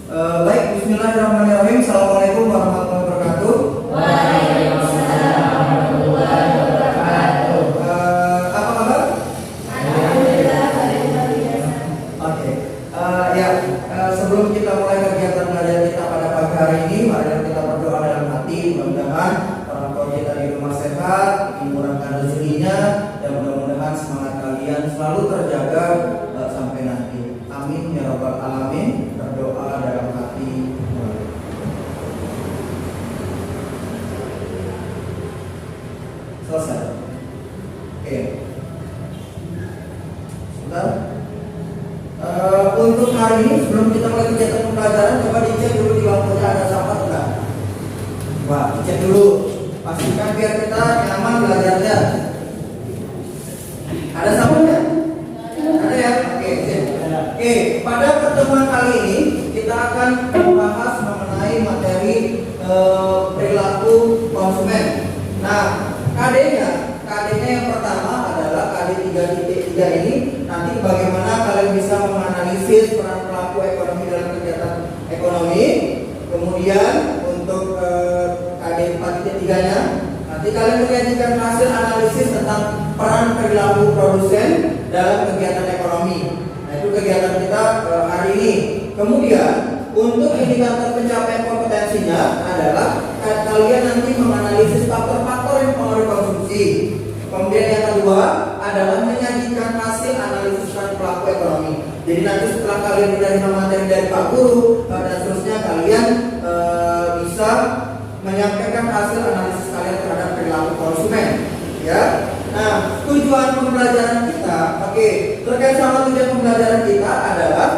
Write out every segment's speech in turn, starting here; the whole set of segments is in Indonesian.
Baik, Bismillahirrahmanirrahim. Assalamualaikum warahmatullahi wabarakatuh. Waalaikumsalam warahmatullahi wabarakatuh. Apa kabar? Alhamdulillah, luar biasa. Oke. Sebelum kita mulai kegiatan belajar kita pada pagi hari ini, mari kita berdoa dalam hati. Mudah-mudahan orang tua kita di rumah sehat, dimurahkan rezekinya, dan mudah-mudahan semangat kalian selalu terjaga sampai nanti. Amin ya rabbal alamin. Berdoa dalam hati. Selesai. Oke. Sudah. Untuk hari ini sebelum kita mulai kegiatan pembelajaran, coba dicek dulu di bangkunya ada sampah enggak? Wah, dicek dulu. Pastikan biar kita nyaman belajarnya. Ada sampahnya? Ada ya? Oke, sip. Oke, pada pertemuan kali ini kita akan membahas mengenai materi perilaku konsumen. Nah, KD-nya yang pertama adalah KD 3.3 ini. Nanti bagaimana kalian bisa menganalisis peran pelaku ekonomi dalam kegiatan ekonomi. Kemudian untuk KD 4.3-nya nanti kalian menyajikan hasil analisis tentang peran perilaku produsen dalam kegiatan ekonomi. Nah, itu kegiatan kita hari ini. Kemudian untuk indikator pencapaian kompetensinya adalah kalian nanti menganalisis faktor-faktor yang mempengaruhi konsumsi. Kemudian yang kedua adalah menyajikan hasil analisis peran pelaku ekonomi. Jadi nanti setelah kalian menerima materi dari Pak Guru dan seterusnya, kalian bisa menyampaikan hasil analisis kalian terhadap perilaku konsumen. Ya. Nah, tujuan pembelajaran kita, terkait sama tujuan pembelajaran kita adalah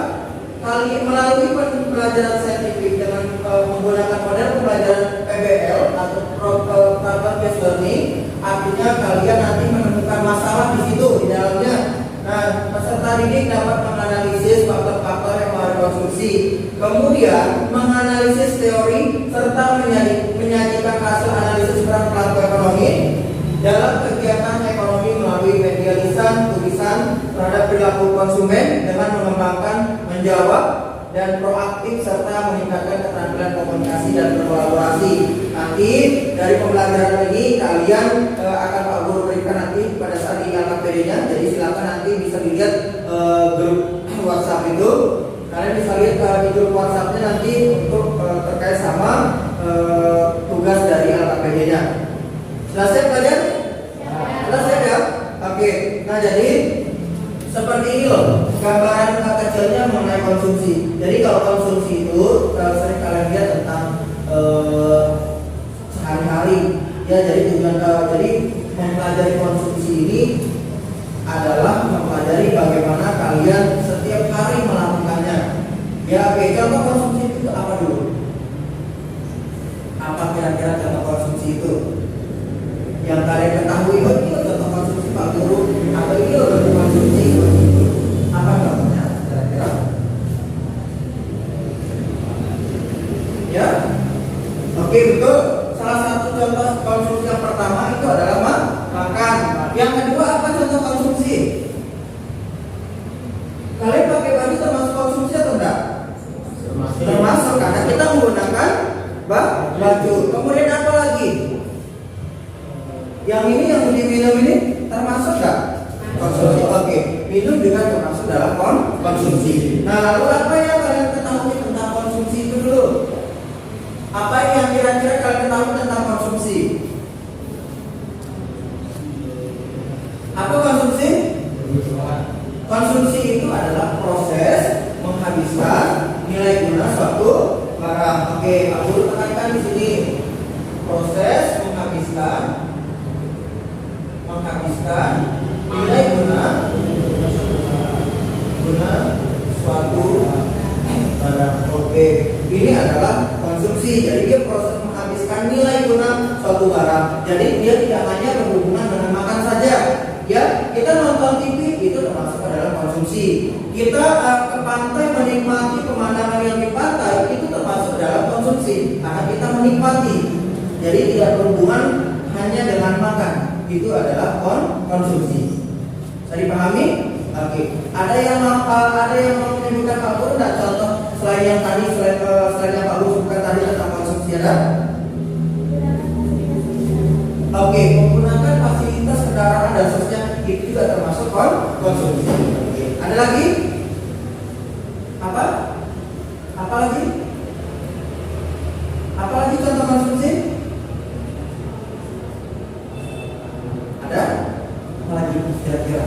melalui pembelajaran saintifik dengan menggunakan model pembelajaran PBL atau Problem Based Learning. Artinya kalian nanti menemukan masalah di situ di dalamnya. Nah, peserta didik dapat menganalisis faktor-faktor yang mempengaruhi konsumsi, kemudian menganalisis teori serta menyajikan hasil analisis peran pelaku ekonomi dalam kegiatan ekonomi melalui media lisan, tulisan terhadap perilaku konsumen dengan mengembangkan, menjawab, dan proaktif serta meningkatkan keterampilan komunikasi dan berkolaborasi. Nanti dari pembelajaran ini kalian akan Pak Guru berikan nanti pada saat ini materi-nya. Jadi silakan nanti bisa dilihat grup WhatsApp itu. Kalian bisa lihat di grup WhatsApp-nya nanti untuk terkait sama tugas dari LKPD-nya. Sudah siap kalian? Sudah siap ya? Oke. Nah, jadi seperti ini loh gambaran kecilnya mengenai konsumsi. Jadi kalau konsumsi itu sering kalian lihat tentang sehari-hari ya. Jadi jadi mempelajari konsumsi ini adalah mempelajari bagaimana kalian setiap hari melakukannya. Ya, oke. Contoh konsumsi itu apa dulu? Apa kira-kira contoh konsumsi itu? Yang kalian ketahui, oh ini contoh konsumsi Pak Guru, atau ini contoh konsumsi apa contohnya kira-kira? Ya, oke, betul. Salah satu contoh konsumsi yang pertama itu adalah makan. Yang kedua apa contoh konsumsi? Kalian pakai baju termasuk konsumsi atau enggak? Termasuk, karena kita menggunakan baju. Kemudian apa lagi? Yang ini yang diminum ini termasuk nggak? Konsumsi. Oke, minum juga termasuk dalam konsumsi. Nah, lalu apa yang kalian ketahui tentang konsumsi itu dulu? Apa yang kira-kira kalian ketahui tentang konsumsi? Apa konsumsi? Konsumsi itu adalah proses menghabiskan nilai guna suatu barang. Oke, aku tekankan di sini. Proses menghabiskan nilai guna suatu barang. Oke, ini adalah konsumsi. Jadi dia proses menghabiskan nilai guna suatu barang. Jadi dia tidak hanya berhubungan dengan makan saja. Ya, kita nonton TV itu termasuk adalah konsumsi. Kita ke pantai menikmati pemandangan yang di pantai itu termasuk dalam konsumsi karena kita menikmati. Jadi tidak berhubungan hanya dengan makan. Itu adalah konsumsi. Bisa dipahami? Oke. Ada yang mau menyebutkan Pak Guru enggak contoh selain yang tadi, selain yang bagus bukan tadi tentang konsumsi ada? Oke, menggunakan fasilitas kendaraan dan seterusnya itu juga termasuk konsumsi. Oke. Ada lagi? Apa? Apa lagi? Apa lagi contoh konsumsi? Ada? Apa lagi kira-kira?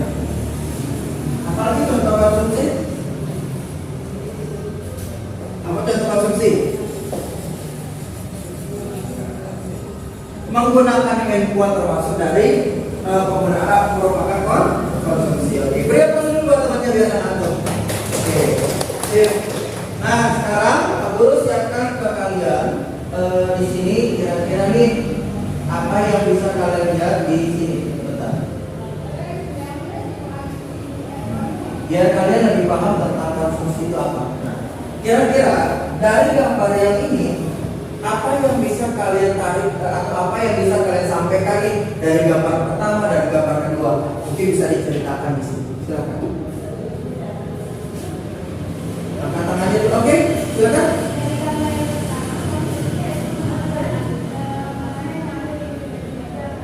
Apa lagi contoh konsumsi? Apa contoh konsumsi? Menggunakan handphone termasuk dari penggunaan merupakan konsumsi. Oke, beri apa dulu buat temannya biar nonton. Oke, sip. Nah sekarang Pak Guru siapkan ke kalian di sini kira-kira nih apa yang bisa kalian lihat di sini. Bentar. Biar kalian lebih paham tentang konsumsi itu apa. Nah, kira-kira dari gambar yang ini apa yang bisa kalian tarik atau apa yang bisa kalian sampaikan nih dari gambar pertama dan gambar kedua? Mungkin bisa diceritakan di sini. Silakan. Angkat tangannya dulu. Oke, silakan.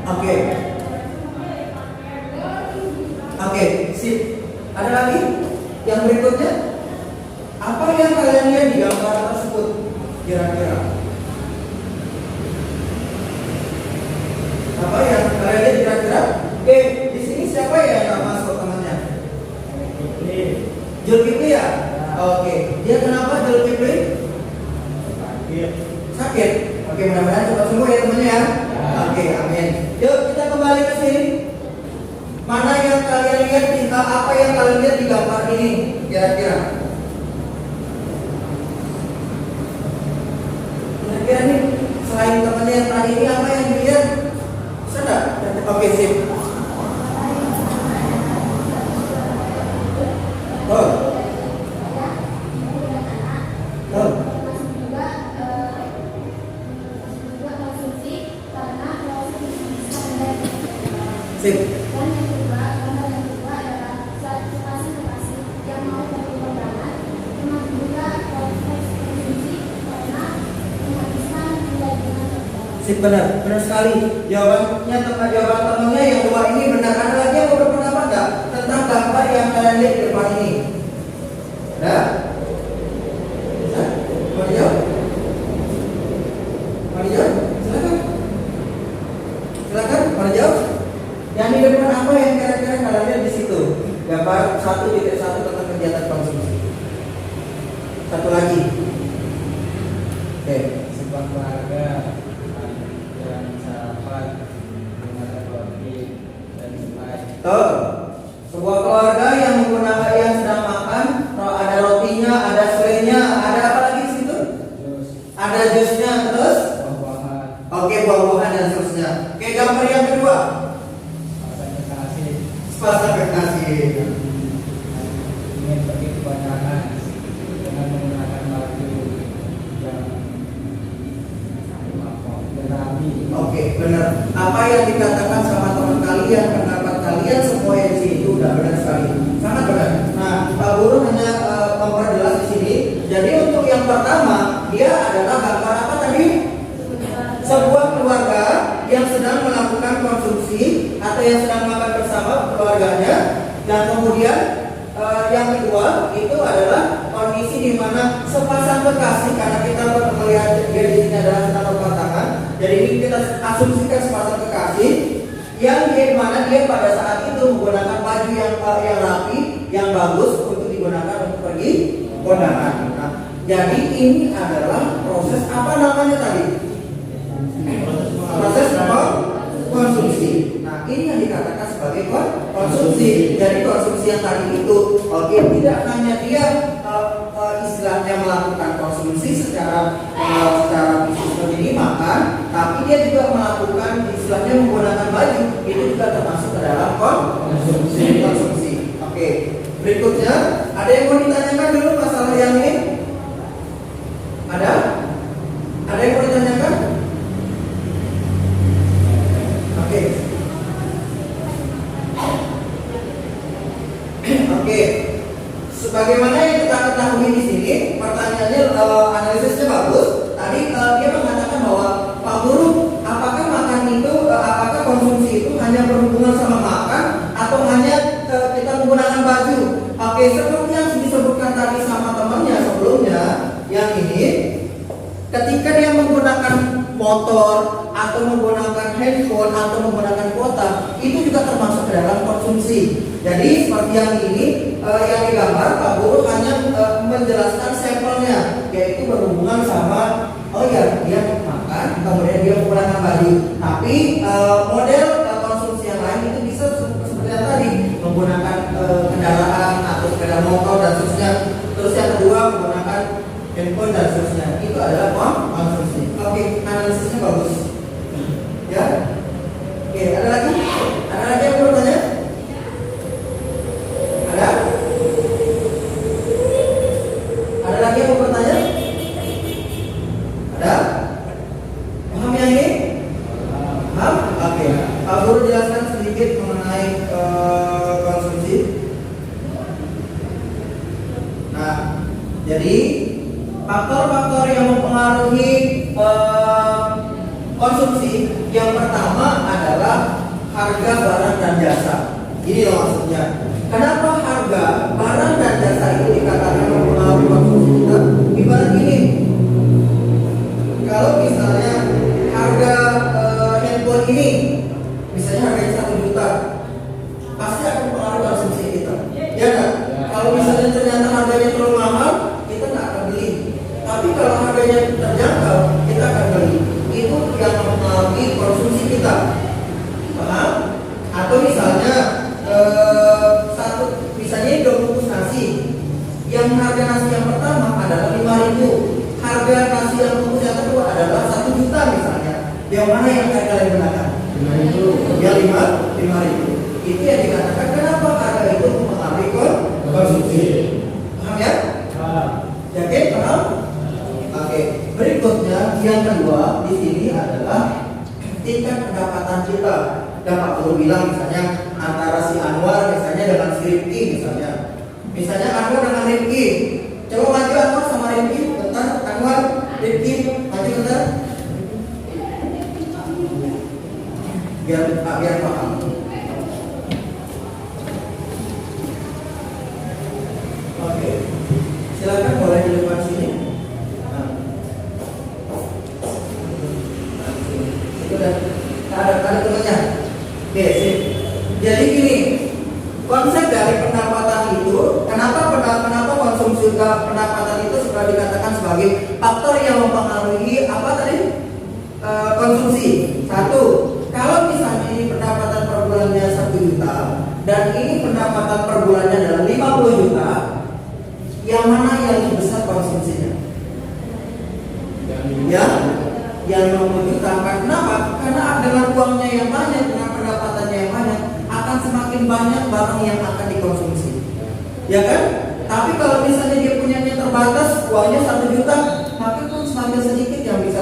Oke. Oke, sip. Ada lagi? Yang berikutnya? Apa yang kalian lihat di gambar tersebut? Kira-kira apa yang kalian lihat kira-kira? Oke, di sini siapa ya yang masuk temannya? Zulkifli ya? Oke, dia kenapa Zulkifli? Sakit. Oke, mudah-mudahan cepat sembuh ya temannya ya. Oke, amin. Yuk kita kembali ke sini. Mana yang kalian lihat? Apa yang kalian lihat di gambar ini? Kira-kira? Kira-kira nih selain temannya yang tadi ini apa yang dilihat? Sudah? Oke, sip. Oh. Oh. Sip. Dan yang kedua adalah suatu klasifikasi yang mau berpengaruh memang juga konsumsi karena menghabiskan nilai dengan terbatas. Sip, benar sekali. Jawaban temannya yang dua ini benar. Ada lagi yang mau berpendapat nggak tentang gambar yang kalian lihat di depan ini? Ada? Bisa? Mau dijawab? Mau dijawab? Silakan. Silakan, mau dijawab? Yang di depan apa yang kira-kira kalian lihat di situ? Gambar 1.1 tentang kegiatan konsumsi. Satu lagi. Oke. Sebuah keluarga yang sarapan menggunakan roti dan selai. Tuh. Sebuah keluarga yang menggunakan yang sedang makan, ada rotinya, ada selainya, ada apa lagi di situ? Jus, Ada jusnya terus. buah-buahan, Oke, buah-buahan dan seterusnya. Oke, gambar yang kedua. pasang kekasih, Sepasang kekasih. ingin pergi ke kondangan dengan menggunakan baju yang berapi. Oke, benar. Apa yang dikatakan sama teman kalian, pendapat kalian semua yang di sini itu udah benar sekali, sangat benar. Nah, Pak Guru hanya memperjelas di sini. Jadi untuk yang pertama, dia adalah gambar apa tadi? Sebuah keluarga yang sedang melakukan konsumsi atau yang sedang makan bersama keluarganya, dan kemudian yang kedua itu adalah kondisi di mana sepasang kekasih, karena kita melihat dia di sini adalah sedang berpasangan. Jadi ini kita asumsikan sepasang kekasih yang di mana dia pada saat itu menggunakan baju yang rapi, yang bagus untuk digunakan untuk pergi kondangan. Nah, jadi ini adalah proses apa namanya tadi? Proses konsumsi. Nah, ini yang dikatakan sebagai konsumsi. Jadi konsumsi yang tadi itu, oke, tidak hanya dia istilahnya melakukan konsumsi secara fisik seperti makan, tapi dia juga melakukan istilahnya menggunakan baju. Itu juga termasuk ke dalam konsumsi. Oke, berikutnya ada yang mau ditanyakan dulu masalah yang ini? Ada? Ada yang mau ditanyakan? Oke. Oke. Sebagaimana yang kita ketahui di sini, pertanyaannya analisisnya bagus. Tadi dia mengatakan bahwa Pak Guru, apakah makan itu, apakah konsumsi itu hanya berhubungan sama makan atau hanya kita menggunakan baju? Oke, seperti yang disebutkan tadi sama temannya sebelumnya, yang ini, ketika dia menggunakan motor atau menggunakan handphone atau menggunakan kuota, itu juga termasuk ke dalam konsumsi. Jadi seperti yang ini yang digambar, Pak Guru hanya menjelaskan sampelnya, yaitu berhubungan sama dia makan, kemudian dia menggunakan baju. Tapi model konsumsi yang lain itu bisa seperti yang tadi, menggunakan kendaraan atau sepeda motor dan seterusnya. Terus yang kedua menggunakan handphone dan seterusnya. Itu adalah konsumsi. Oke, analisisnya bagus. Ya. Oke, ada lagi? Ada lagi yang mau bertanya? Ada? Ada lagi yang mau bertanya? Ada? Paham yang ini? Paham? Oke. Pak Guru jelaskan sedikit mengenai konsumsi. Nah, jadi faktor-faktor yang mempengaruhi konsumsi yang pertama adalah harga barang dan jasa. Ini loh maksudnya. Kenapa harga barang dan jasa itu dikatakan mempengaruhi konsumsi kita? Ibarat gini, kalau misalnya harga handphone ini, misalnya harganya 1 juta, pasti akan mempengaruhi konsumsi kita. Ya kan? Kalau misalnya ternyata harganya terlalu mahal, kita nggak akan beli. Tapi kalau harganya terjangkau, kita akan beli. Itu yang mempengaruhi konsumsi kita. Paham? Atau misalnya misalnya 2 bungkus nasi, yang harga nasi yang pertama adalah 5.000, harga nasi yang bungkus yang kedua adalah 1 juta misalnya. Yang mana yang akan kalian gunakan? 5.000. Ya 5.000. Itu yang dikatakan kenapa harga itu mempengaruhi konsumsi. Paham ya? Yakin? Paham? Oke. Berikutnya yang kedua di sini adalah tingkat pendapatan kita. Dan Pak Guru bilang misalnya antara si Anwar misalnya dengan si Rifki misalnya. Misalnya Anwar dengan Rifki. Coba maju Anwar sama Rifki. Bentar, Anwar, Rifki, maju bentar. Biar paham. Oke. Silakan boleh di depan sini. Sudah ada temannya. Oke, sip. Jadi gini, konsep dari pendapatan itu, kenapa konsumsi pendapatan itu sudah dikatakan sebagai faktor yang mempengaruhi apa tadi? Konsumsi. Satu, kalau misalnya ini pendapatan per bulannya 1 juta dan ini pendapatan per bulannya adalah 50 juta, yang mana yang lebih besar konsumsinya? Yang 50 juta. Kenapa? Karena dengan uangnya yang banyak, dengan pendapatannya yang banyak, akan semakin banyak barang yang akan dikonsumsi. Ya kan? Tapi kalau misalnya dia punyanya terbatas, uangnya 1 juta, maka kan semakin sedikit yang bisa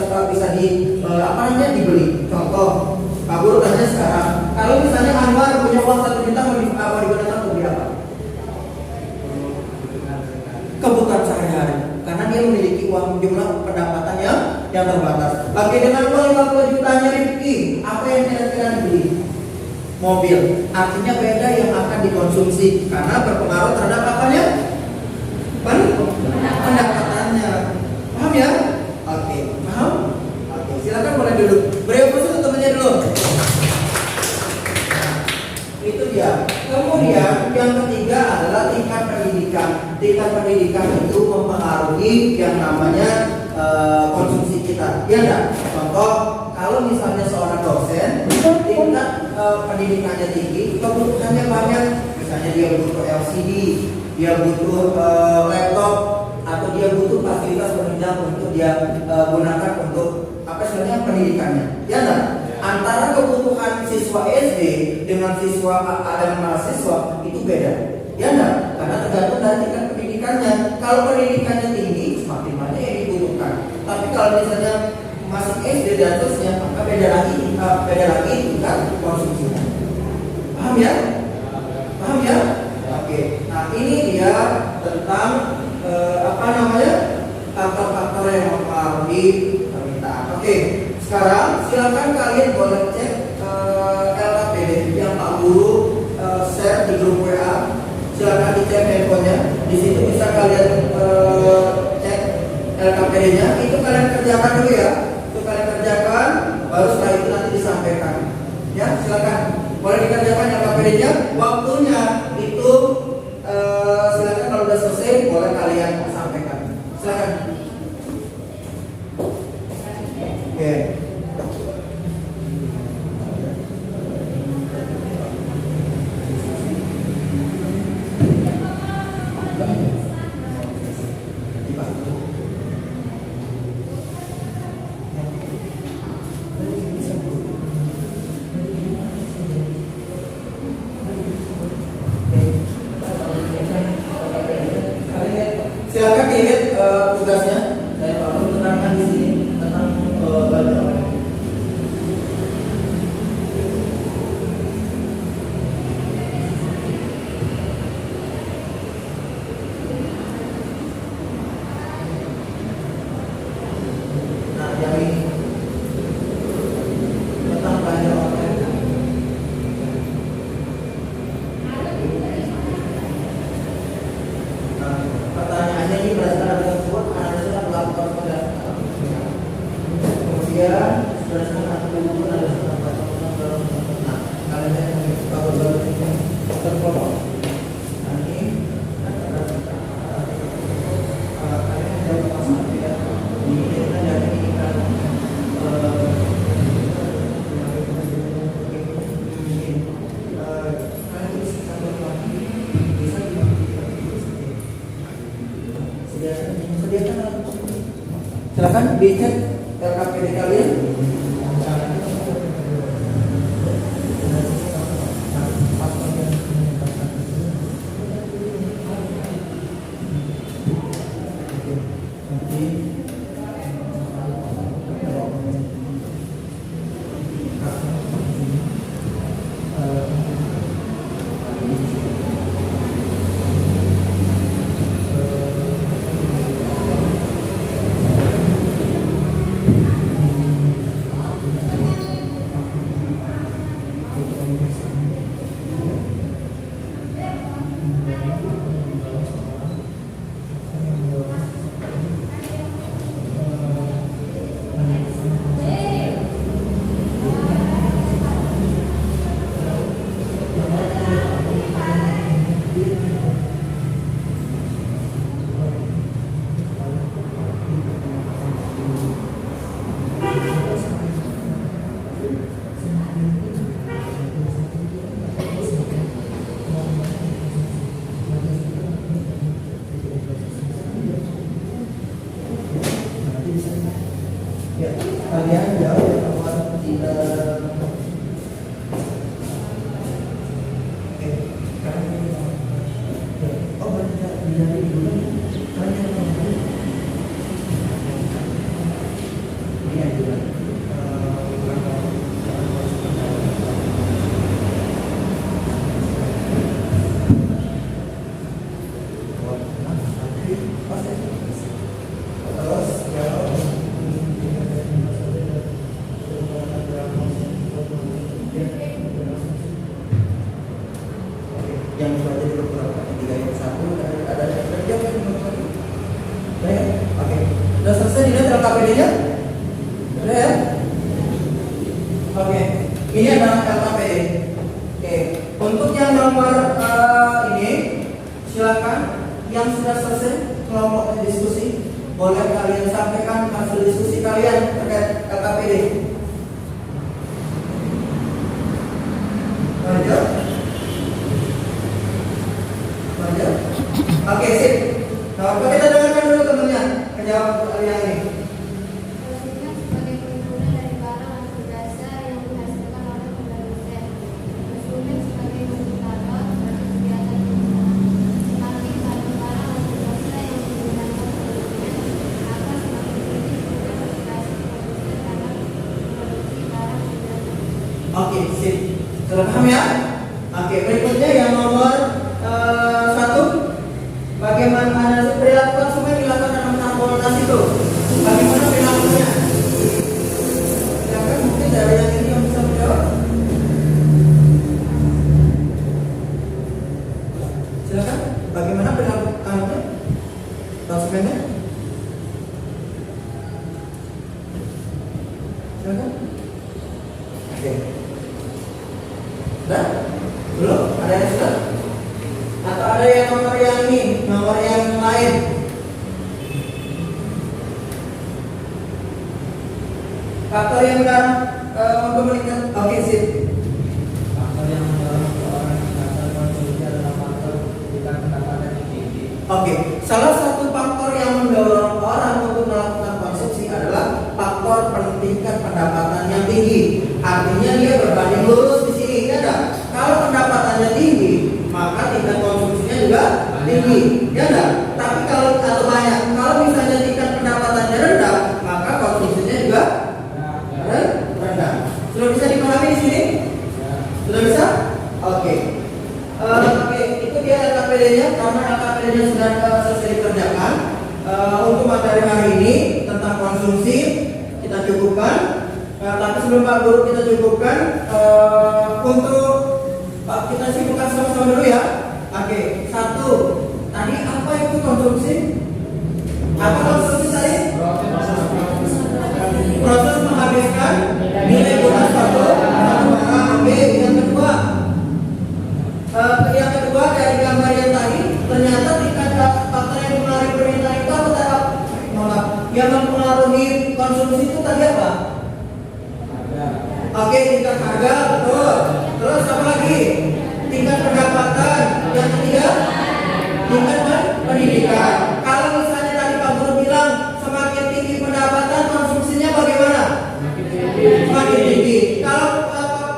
dibeli. Contoh, Pak Guru tanya sekarang, kalau misalnya Anwar punya uang 1 juta, mau digunakan untuk beli apa? Kebutuhan sehari-hari. Karena dia memiliki uang jumlah pendapatan yang terbatas. Bagi dengan uang 50 jutanya Rifki, apa yang kira-kira dibeli? Mobil. Artinya beda yang akan dikonsumsi karena berpengaruh terhadap apanya? Pendapatannya. Paham ya? Oke, paham? Oke, silakan boleh duduk. Beri aplaus untuk temannya dulu. Itu dia. Kemudian yang ketiga adalah tingkat pendidikan. Tingkat pendidikan itu mempengaruhi yang namanya konsumsi kita. Ya enggak? Contoh, kalau misalnya seorang dosen tingkat pendidikannya tinggi, kebutuhannya banyak. Misalnya dia butuh LCD, dia butuh laptop, atau dia butuh fasilitas penunjang untuk dia gunakan untuk apa sebenarnya pendidikannya. Ya enggak? Antara kebutuhan siswa SD dengan mahasiswa itu beda. Ya enggak? Karena tergantung dari tingkat pendidikannya. Kalau pendidikannya tinggi, semakin banyak yang dibutuhkan. Tapi kalau misalnya masih SD dan seterusnya, maka beda lagi tingkat konsumsinya. Paham ya? Paham ya? Oke. Oke, nah ini dia tentang apa namanya faktor-faktor yang mempengaruhi permintaan. Oke, sekarang silakan kalian boleh cek LKPD yang Pak Guru share di grup WA. Silakan dicek handphonenya. Di situ bisa kalian cek LKPD-nya. Itu kalian kerjakan dulu ya. Itu kalian kerjakan, baru setelah itu nanti disampaikan. Ya, silakan. Boleh dikerjakan LKPD-nya. Waktunya itu silakan kalau sudah selesai boleh kalian sampaikan. Silakan. Oke. Silakan dilihat tugasnya. Saya perlu menerangkan di sini tentang bagaimana. Nah, yang ini tentang belanja online. Nah, pertanyaannya ini berdasarkan tersebut analisa melakukan pendaftaran. Kemudian berdasarkan atribut analisa melakukan. Nah, kalian yang bagus terpotong. Nah, ini kalian yang dapat masalah ya. Ini kita dari ikan kalian tulis satu lagi bisa sediakan silakan dicek LKPD kalian. Ya, kalian jauh ya teman tidak. Oke, oh banyak dari dulu banyak ini aja. Yang sudah jadi beberapa tiga yang satu ada kerja kan ya? Oke, sudah selesai dilihat LKPD-nya? Sudah ya? Oke, ini adalah LKPD. Oke, untuk yang nomor ini silakan yang sudah selesai kelompok diskusi boleh kalian sampaikan hasil diskusi kalian terkait LKPD. Lanjut. Oke, sip. Nah, kita dengarkan dulu temennya menjawab pertanyaan ini. Prosesnya sebagai pengguna dari barang atau jasa yang dihasilkan oleh produsen. Konsumen sebagai konsultator dan kegiatan pengusaha. Tetapi pada barang atau jasa yang menggunakan produsen, maka sebagai penyidik juga verifikasi produsen dalam produksi barang dan jasa. Oke, sip. Sudah paham ya? Oke, berikutnya yang nomor Silakan. Bagaimana perilaku kamu konsumennya? Silakan. Oke. Sudah? Belum? Ada yang sudah? Atau ada yang nomor yang ini, nomor yang lain? Faktor yang udah untuk meningkat. Oke, sip. Faktor yang mendorong seorang melakukan konsumsi adalah faktor tingkat pendapatan yang tinggi. Oke, salah satu faktor yang mendorong orang untuk melakukan konsumsi adalah faktor tingkat pendapatan yang tinggi. Artinya dia berbanding lurus di sini, ya enggak? Kalau pendapatannya tinggi, maka tingkat konsumsinya juga tinggi, ya enggak? Tapi kalau atau banyak, kalau misalnya tingkat pendapatannya rendah, maka konsumsinya juga rendah. Sudah bisa dipahami di sini? Sudah bisa? Oke. Oke, itu dia LKPD-nya karena LKPD-nya sudah selesai dikerjakan. Untuk materi hari ini tentang konsumsi kita cukupkan. Tapi sebelum Pak Guru kita cukupkan untuk kita sibukkan sama-sama dulu ya. Oke, satu. Tadi apa itu konsumsi? Apa konsumsi tadi? Proses menghabiskan nilai guna suatu barang. Oke, yang kedua. Yang kedua dari gambar yang tadi ternyata tingkat faktor yang mempengaruhi permintaan itu apa? Yang mempengaruhi konsumsi itu tadi apa? Oke, tingkat harga, betul. Terus apa lagi? Tingkat pendapatan. Yang ketiga, tingkat pendidikan. Kalau misalnya tadi Pak Guru bilang semakin tinggi pendapatan, konsumsinya bagaimana? Semakin tinggi. Kalau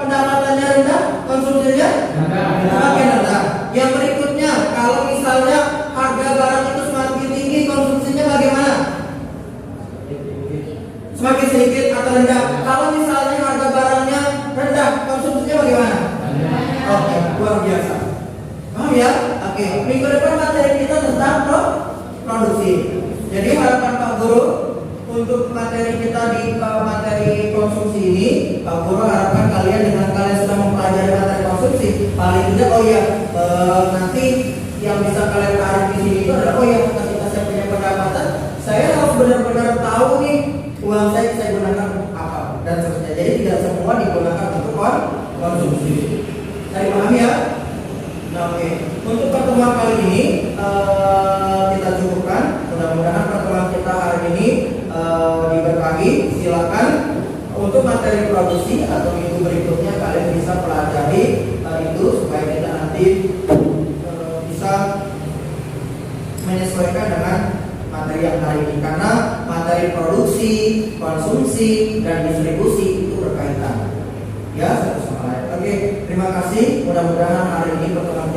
pendapatannya rendah, konsumsinya semakin rendah. Yang berikutnya, kalau misalnya harga barang itu semakin tinggi, konsumsinya bagaimana? Semakin sedikit atau rendah. Kalau misalnya harga barangnya rendah, konsumsinya bagaimana? Oke, luar biasa. Paham ya? Oke, minggu depan materi kita tentang produksi. Jadi harapan Pak Guru untuk materi kita di materi konsumsi ini, Pak Guru harapkan kalian dengan kalian sudah mempelajari materi konsumsi, paling tidak nanti yang bisa kalian tarik di sini itu adalah ketika saya punya pendapatan, saya harus benar-benar tahu nih uang saya gunakan apa dan seterusnya. Jadi tidak semua digunakan untuk konsumsi. Saya paham ya? Nah, oke. Untuk pertemuan kali ini kita cukupkan. Mudah-mudahan pertemuan kita hari ini diberkahi. Silakan untuk materi produksi atau minggu berikutnya kalian bisa pelajari itu supaya kita nanti bisa menyesuaikan dengan materi yang hari ini, karena materi produksi, konsumsi, dan distribusi itu berkaitan ya satu sama lain. Oke, terima kasih. Mudah-mudahan hari ini pertemuan